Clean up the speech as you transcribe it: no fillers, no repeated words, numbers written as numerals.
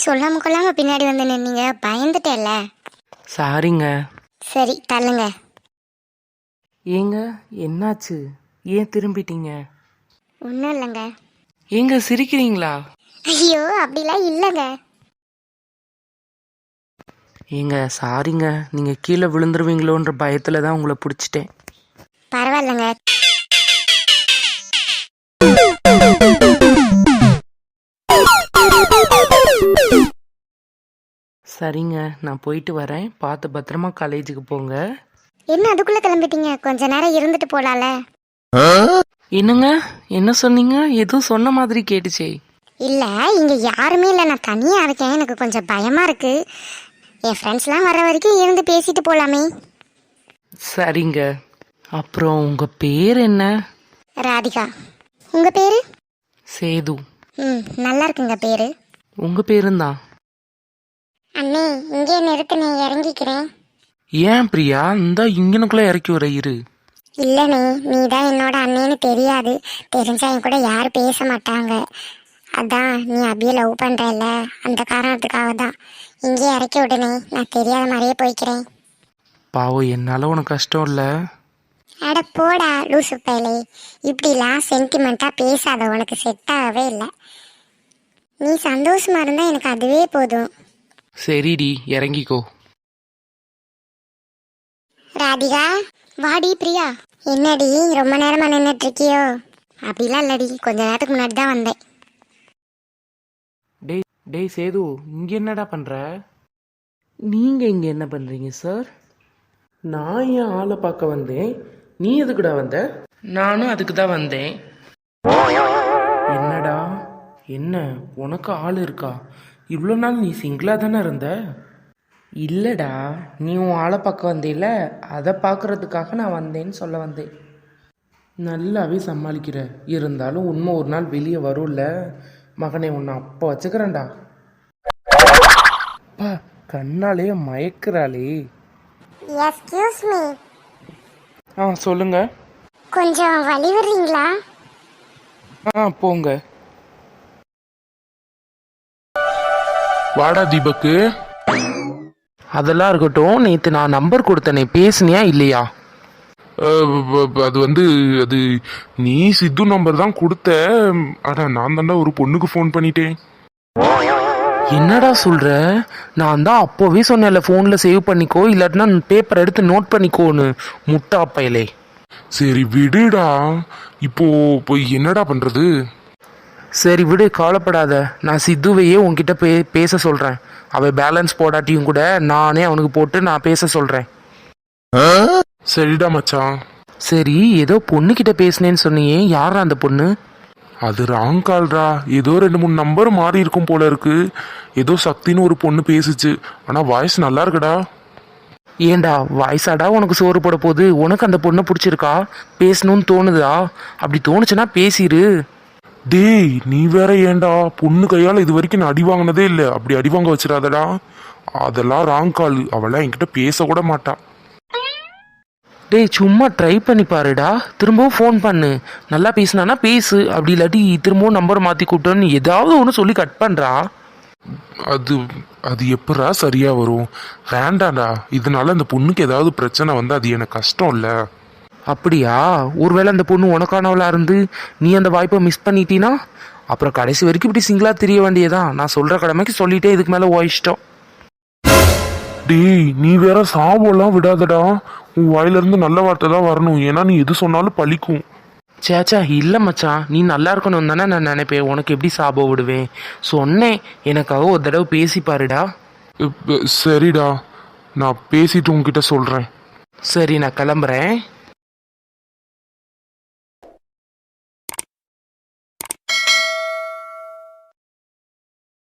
சொல்லாம கொள்ளாம பின்னாடி வந்து நின்னீங்க, பயந்துட்டேல்ல. சாரிங்க. சரி தள்ளுங்க. ஏங்க என்னாச்சு? ஏன் திரும்பிட்டீங்க? ஒன்றும் இல்லைங்க. ஏங்க சிரிக்கிறீங்களா? ஐயோ அப்படிலாம் இல்லைங்க. ஏங்க சாரிங்க, நீங்க கீழே விழுந்துருவீங்களோன்ற பயத்துல தான் உங்களை பிடிச்சிட்டேன். பரவாயில்லைங்க. சரிங்க, நான் போயிட்டு வரேன். பார்த்து பத்திரமா காலேஜுக்கு போங்க. என்ன அதுக்குள்ள கிளம்பிட்டீங்க? கொஞ்ச நேரம் இருந்துட்டு போலால. என்னங்க, என்ன சொன்னீங்க? எதுவும் சொன்ன மாதிரி கேட்டுச்சே. இல்ல இங்க யாருமே இல்லை, நான் தனியா இருக்கேன். எனக்கு கொஞ்சம் பயமா இருக்கு. என் ஃப்ரெண்ட்ஸ்லாம் வர வரைக்கும் இருந்து பேசிட்டு போலாமே. சரிங்க. அப்புறம் உங்க பேர் என்ன? ராதிகா. உங்க பேரு? சேது. நல்லா இருக்குங்க பேரு. உங்க பேரும் தான். அண்ணே இங்கே நிறுத்துனே, இறங்கிக்கிறேன். ஏன் பிரியா, இந்த இங்கனுக்குள்ள இறக்கி வர இரு. இல்லைண்ணே, நீ தான் என்னோட அண்ணேன்னு தெரியாது. தெரிஞ்சா என் கூட யாரும் பேச மாட்டாங்க. அதான் நீ அப்படியே லவ் பண்றல, அந்த காரணத்துக்காக தான். இங்கே இறக்கி விடுனே, நான் தெரியாத மாதிரியே போய்க்கிறேன். பாவம், என்னால உனக்கு கஷ்டம் இல்ல. அட போடா லூசு பயலே, இப்படிலாம் சென்டிமெண்ட்டாக பேசாத, உனக்கு செட் ஆகவே இல்லை. நீ சந்தோஷமா இருந்தா எனக்கு அதுவே போதும். சரிடி, இறங்கிக்கோ. ராதிகா வாடி. பிரியா. என்னடி ரொம்ப நேரமா நின்றுட்டு இருக்கியோ? அப்படிலாம் இல்லடி, கொஞ்ச நேரத்துக்கு முன்னாடி தான் வந்தேன். டேய் டேய் சேது, இங்க என்னடா பண்ற? நீங்க இங்க என்ன பண்றீங்க சார்? நான் என் ஆளை பார்க்க வந்தேன். நீ எதுக்குடா வந்த? நானும் அதுக்கு தான் வந்தேன். என்னடா, என்ன உனக்கு ஆள் இருக்கா? இவ்வளோ நாள் நீ சிங்கிளா தானே இருந்த? இல்லைடா, நீ உன் ஆளை பார்க்க வந்தேல, அதை பார்க்கறதுக்காக நான் வந்தேன்னு சொல்ல வந்தேன். நல்லாவே சமாளிக்கிற. இருந்தாலும் உண்மை ஒரு நாள் வெளியே வரும்ல மகனே, உன்னை அப்போ வச்சுக்கிறேன்டா. அப்பா, கண்ணாலே மயக்கிறாளே. Excuse me. சொல்லுங்க. கொஞ்சம் வழி விடுறீங்களா? போங்க. வாடா தீபக்கு. அதெல்லாம் இருக்கட்டும், நேற்று நான் நம்பர் கொடுத்தனே, பேசுனியா இல்லையா? அது வந்து அது நீ சித்து நம்பர் தான் கொடுத்த. ஆனா நான் தாண்டா ஒரு பொண்ணுக்கு ஃபோன் பண்ணிட்டேன். என்னடா சொல்ற? நான் தான் அப்போவே சொன்னேன்ல, ஃபோன்ல சேவ் பண்ணிக்கோ, இல்லாட்டினா பேப்பர் எடுத்து நோட் பண்ணிக்கோன்னு. முட்டா பயலே. சரி விடுடா. இப்போ என்னடா பண்றது? சரி விடு, கவலைப்படாத. நான் சித்துவையே உன்கிட்ட பேச சொல்றேன். அவ பேலன்ஸ் போடாட்டியும் கூட நானே அவனுக்கு போட்டு நான் பேச சொல்றேன். சரிடா மச்சான். சரி, ஏதோ பொண்ணு கிட்ட பேசினேன்னு சொன்னியே, யாரா அந்த பொண்ணு? அது ராங் கால்ரா. ஏதோ 2-3 நம்பர் மாறி இருக்கும் போல இருக்கு. ஏதோ சக்தின்னு ஒரு பொண்ணு பேசுச்சு. ஆனா வாய்ஸ் நல்லா இருக்குடா. ஏண்டா வாய்ஸாடா உனக்கு சோறு போட போகுது? உனக்கு அந்த பொண்ணை பிடிச்சிருக்கா? பேசணும்னு தோணுதா? அப்படி தோணுச்சுன்னா பேசிடு. டேய் நீ வேற ஏன்டா, பொண்ணு கையால் இது வரைக்கும் நான் அடி வாங்கினதே இல்லை. அப்படி அடி வாங்க வச்சிடாதடா. அதெல்லாம் ராங் கால். அவெல்லாம் என்கிட்ட பேச கூட மாட்டா. டேய் சும்மா ட்ரை பண்ணி பாருடா. திரும்பவும் ஃபோன் பண்ணு. நல்லா பேசினானா பேசு, அப்படி இல்லாட்டி திரும்பவும் நம்பர் மாற்றி கூப்பிட்டோன்னு ஏதாவது ஒன்று சொல்லி கட் பண்ணுறா. அது அது எப்படா சரியா வரும்? வேண்டாடா. இதனால அந்த பொண்ணுக்கு ஏதாவது பிரச்சனை வந்து அது எனக்கு கஷ்டம் இல்லை. அப்படியா? ஒருவேளை அந்த பொண்ணு உனக்கானவளா இருந்து நீ அந்த வாய்ப்பை மிஸ் பண்ணிட்டீனா அப்புறம் கடைசி வரைக்கும் இப்படி சிங்கிளா தெரிய வேண்டியதான். நான் சொல்ற கடமைக்கு சொல்லிட்டே, இதுக்கு மேல ஓ இஷ்டம். டேய் நீ வேற சாபம்லாம் விடாதடா. உன் வாயிலிருந்து நல்ல வார்த்தை தான் வரணும். ஏன்னா நீ எது சொன்னாலும் பழிக்கும். சேச்சா இல்லை மச்சான், நீ நல்லா இருக்கணும் தானே நான் நினைப்பேன். உனக்கு எப்படி சாபம் விடுவேன்? சொன்னேன், எனக்காக ஒரு தடவை பேசி பாருடா. சரிடா, நான் பேசிட்டு உன்கிட்ட சொல்றேன். சரி, நான் கிளம்புறேன்.